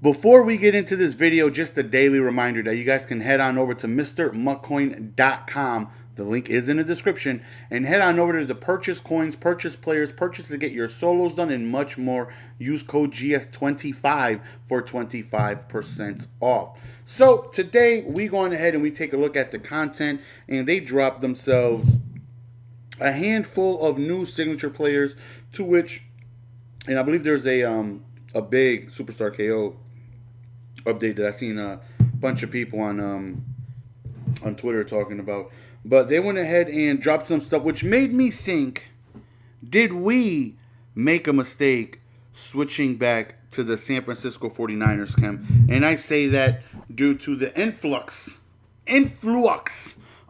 Before we get into this video, just a daily reminder that you guys can head on over to MrMuckCoin.com. The link is in the description. And head on over to the purchase coins, purchase players, purchase to get your solos done, and much more. Use code GS25 for 25% off. So today we going ahead and we take a look at the content, and they dropped themselves a handful of new signature players, to which, and I believe there's a big Superstar KO update that I seen a bunch of people on Twitter talking about. But they went ahead and dropped some stuff, which made me think: did we make a mistake switching back to the San Francisco 49ers, Chem? And I say that due to the influx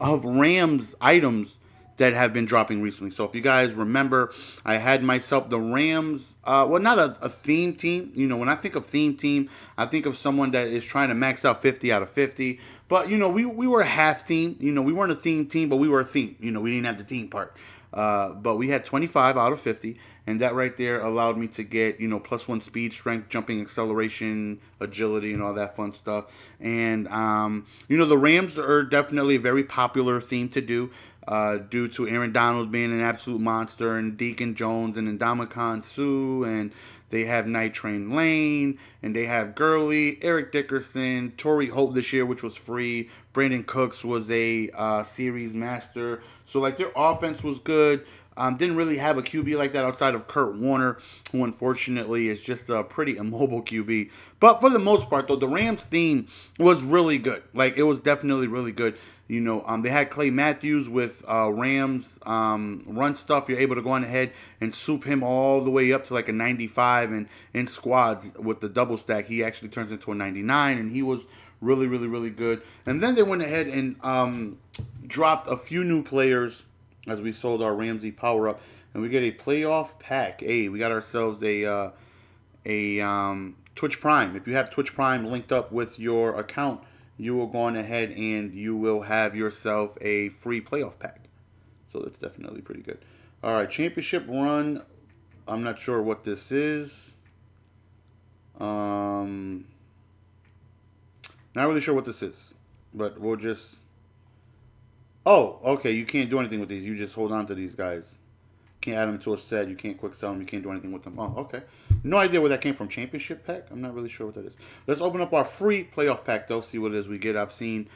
of Rams items that have been dropping recently. So if you guys remember, I had myself the Rams, not a theme team. You know, when I think of theme team, I think of someone that is trying to max out 50 out of 50. But, you know, we were half theme. You know, we weren't a theme team, but we were a theme. You know, we didn't have the team part. But we had 25 out of 50. And that right there allowed me to get, you know, +1 speed, strength, jumping, acceleration, agility, and all that fun stuff. And, you know, the Rams are definitely a very popular theme to do. Due to Aaron Donald being an absolute monster, and Deacon Jones and Ndamukong Suh, and they have Night Train Lane, and they have Gurley, Eric Dickerson, Torrey Hope this year, which was free. Brandon Cooks was a series master. So, like, their offense was good. Didn't really have a QB like that outside of Kurt Warner, who unfortunately is just a pretty immobile QB. But for the most part, though, the Rams theme was really good. Like, it was definitely really good. You know, they had Clay Matthews with Rams run stuff. You're able to go on ahead and soup him all the way up to like a 95, and in squads with the double stack, he actually turns into a 99, and he was really, really, really good. And then they went ahead and dropped a few new players as we sold our Ramsey power up, and we get a playoff pack. Hey, we got ourselves a Twitch Prime. If you have Twitch Prime linked up with your account, you will go on ahead and you will have yourself a free playoff pack. So that's definitely pretty good. All right, championship run. I'm not sure what this is. Not really sure what this is, but we'll just. Oh, okay. You can't do anything with these. You just hold on to these guys. Can't add them to a set. You can't quick sell them. You can't do anything with them. Oh, okay. No idea where that came from. Championship pack? I'm not really sure what that is. Let's open up our free playoff pack, though. See what it is we get. I think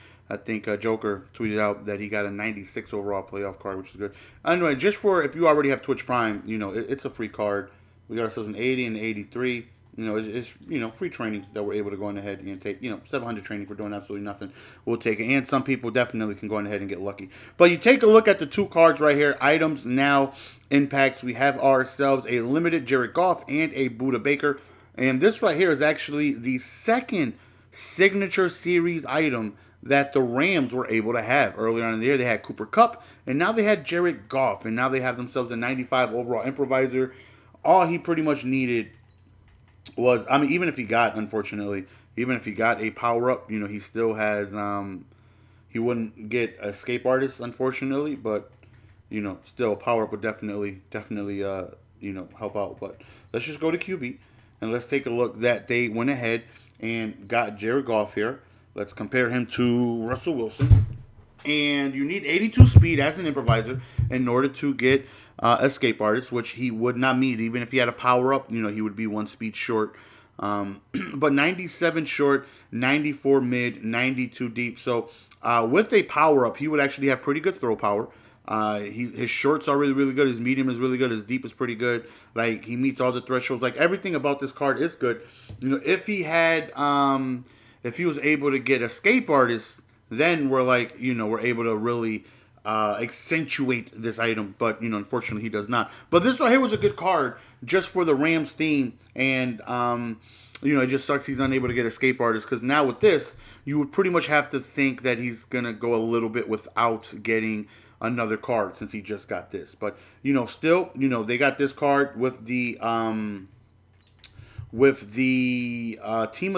Joker tweeted out that he got a 96 overall playoff card, which is good. Anyway, just for if you already have Twitch Prime, you know, it's a free card. We got ourselves an 80 and an 83. You know, it's you know, free training that we're able to go on ahead and take. You know, 700 training for doing absolutely nothing. We'll take it. And some people definitely can go on ahead and get lucky. But you take a look at the two cards right here. Items now, impacts. We have ourselves a limited Jared Goff and a Buda Baker. And this right here is actually the second signature series item that the Rams were able to have. Earlier on in the year, they had Cooper Kupp, and now they had Jared Goff. And now they have themselves a 95 overall improviser. All he pretty much needed was, I mean, even if he got, unfortunately, even if he got a power up, you know, he still has, he wouldn't get escape artist, unfortunately, but, you know, still a power up would definitely, you know, help out. But let's just go to QB and let's take a look that they went ahead and got Jared Goff here. Let's compare him to Russell Wilson. And you need 82 speed as an improviser in order to get escape artist, which he would not meet. Even if he had a power up, you know, he would be 1 speed short. But 97 short, 94 mid, 92 deep. So with a power up, he would actually have pretty good throw power. His shorts are really, really good. His medium is really good. His deep is pretty good. Like, he meets all the thresholds. Like, everything about this card is good. You know, if he had, if he was able to get escape artists, then we're like, you know, we're able to really accentuate this item. But, you know, unfortunately he does not. But this right here was a good card just for the Rams theme. And, you know, it just sucks he's unable to get escape artists, because now with this, you would pretty much have to think that he's going to go a little bit without getting another card since he just got this. But, you know, still, you know, they got this card with the team of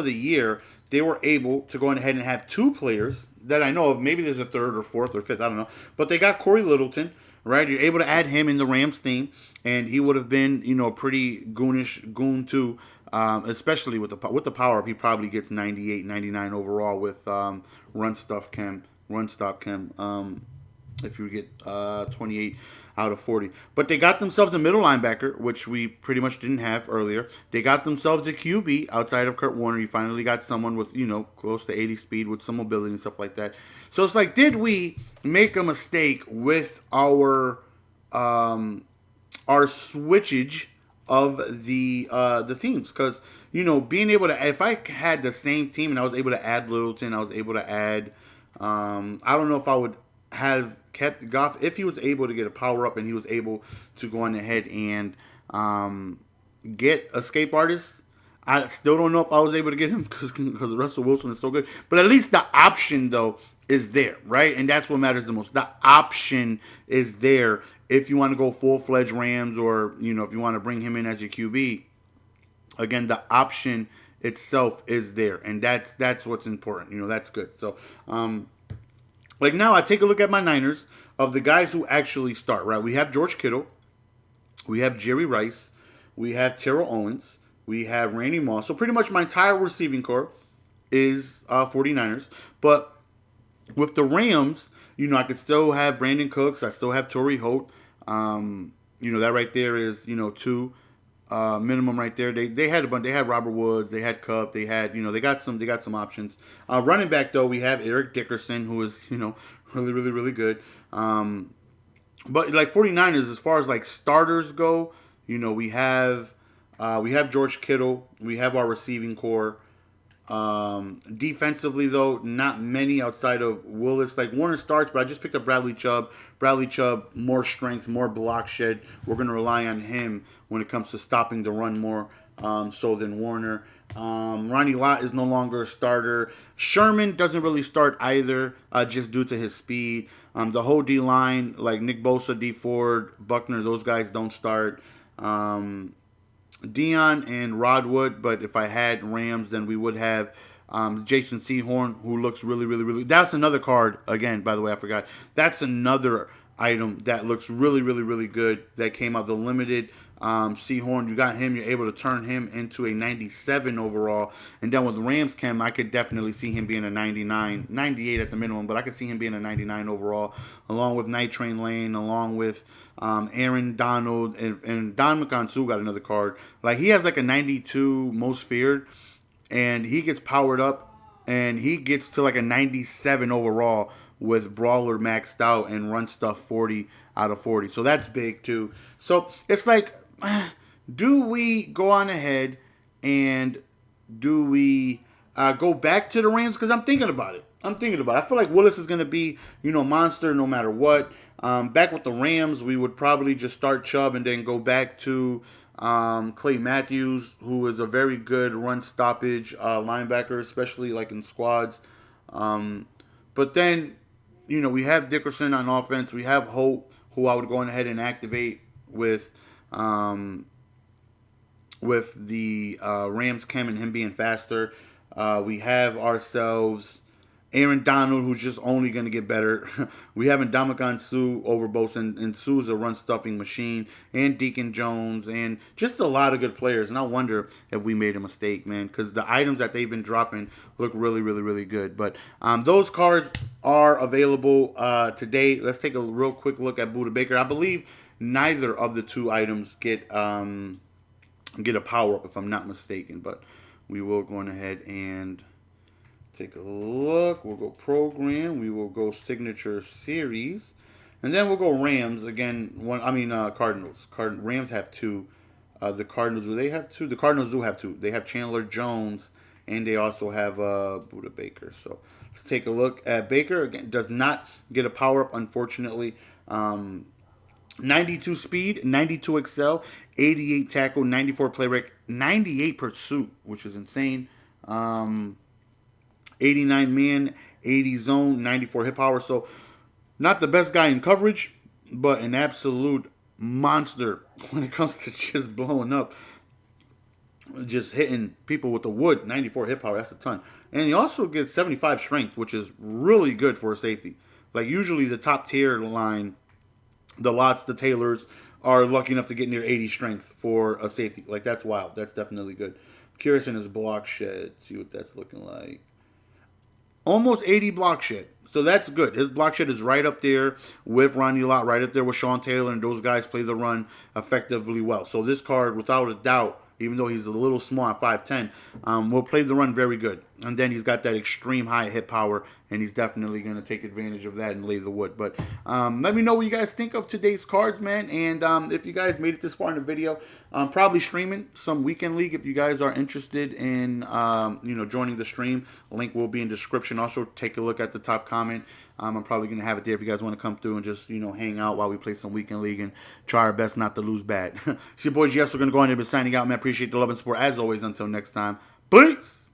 the year. They were able to go ahead and have two players that I know of. Maybe there's a third or fourth or fifth, I don't know. But they got Corey Littleton, right? You're able to add him in the Rams theme, and he would have been, a pretty goon too. Especially with the power up, he probably gets 98, 99 overall with run stop chem. If you get 28 out of 40. But they got themselves a middle linebacker, which we pretty much didn't have earlier. They got themselves a QB outside of Kurt Warner. You finally got someone with, close to 80 speed with some mobility and stuff like that. So it's like, did we make a mistake with our switchage of the themes? Because, being able to, if I had the same team and I was able to add Littleton, I was able to add, I don't know if I would have kept Goff if he was able to get a power up and he was able to go on ahead and get Escape Artist. I still don't know if I was able to get him because Russell Wilson is so good. But at least the option, though, is there, right? And that's what matters the most. The option is there if you want to go full-fledged Rams or, if you want to bring him in as your QB. Again, the option itself is there. And that's what's important. That's good. So, like now, I take a look at my Niners of the guys who actually start, right? We have George Kittle. We have Jerry Rice. We have Terrell Owens. We have Randy Moss. So pretty much my entire receiving core is 49ers. But with the Rams, I could still have Brandon Cooks. I still have Torrey Holt. That right there is, two minimum right there. They had a bunch. They had Robert Woods. They had Cup. They had they got some options. Running back though, we have Eric Dickerson, who is really really really good. But like 49ers, as far as like starters go, we have George Kittle. We have our receiving core. Defensively though, not many outside of Willis. Like Warner starts, but I just picked up Bradley Chubb. Bradley Chubb, more strength, more block shed. We're gonna rely on him when it comes to stopping the run more so than Warner. Ronnie Lott is no longer a starter. Sherman doesn't really start either, just due to his speed. The whole D line, like Nick Bosa, D Ford, Buckner, those guys don't start. Dion and Rod Wood, but if I had Rams, then we would have Jason Sehorn, who looks really, really, really. That's another card, again, by the way, I forgot. That's another item that looks really, really, really good that came out. The limited Sehorn, you got him, you're able to turn him into a 97 overall. And then with Rams Chem, I could definitely see him being a 99, 98 at the minimum, but I could see him being a 99 overall, along with Night Train Lane, along with Aaron Donald, and Don McConsu got another card. Like, he has like a 92 most feared, and he gets powered up, and he gets to like a 97 overall with Brawler maxed out and Run Stuff 40 out of 40. So that's big too. So it's like, do we go on ahead and do we go back to the Rams? Because I'm thinking about it. I feel like Willis is going to be, monster no matter what. Back with the Rams, we would probably just start Chubb and then go back to Clay Matthews, who is a very good run stoppage linebacker, especially like in squads. But then, we have Dickerson on offense. We have Hope, who I would go ahead and activate with the Rams Chem and him being faster. We have ourselves Aaron Donald, who's just only going to get better. We have Ndamukong Suh over both, and Suh's a run-stuffing machine, and Deacon Jones, and just a lot of good players. And I wonder if we made a mistake, man, because the items that they've been dropping look really, really, really good. But those cards are available today. Let's take a real quick look at Buda Baker. I believe neither of the two items get a power-up, if I'm not mistaken. But we will go on ahead and take a look. We'll go program. We will go signature series, and then we'll go Rams again. Cardinals. Rams have two. The Cardinals, do they have two? The Cardinals do have two. They have Chandler Jones, and they also have Buda Baker. So let's take a look at Baker. Again, does not get a power up, unfortunately. 92 speed, 92 excel, 88 tackle, 94 play rate, 98 pursuit, which is insane. 89 man, 80 zone, 94 hit power. So not the best guy in coverage, but an absolute monster when it comes to just blowing up, just hitting people with the wood. 94 hit power, that's a ton. And he also gets 75 strength, which is really good for a safety. Like usually the top tier line The Lotts, the Taylors are lucky enough to get near 80 strength for a safety. Like, that's wild. That's definitely good. Curious in his block shed. See what that's looking like. Almost 80 block shed. So that's good. His block shed is right up there with Ronnie Lott, right up there with Sean Taylor, and those guys play the run effectively well. So this card, without a doubt, even though he's a little small at 5'10", will play the run very good. And then he's got that extreme high hit power, and he's definitely going to take advantage of that and lay the wood. But let me know what you guys think of today's cards, man. And if you guys made it this far in the video, I'm probably streaming some weekend league. If you guys are interested in joining the stream, link will be in the description. Also, take a look at the top comment. I'm probably going to have it there if you guys want to come through and just, hang out while we play some weekend league and try our best not to lose bad. It's your boy GS. We're going to go on here and signing out, man. Appreciate the love and support as always. Until next time, peace.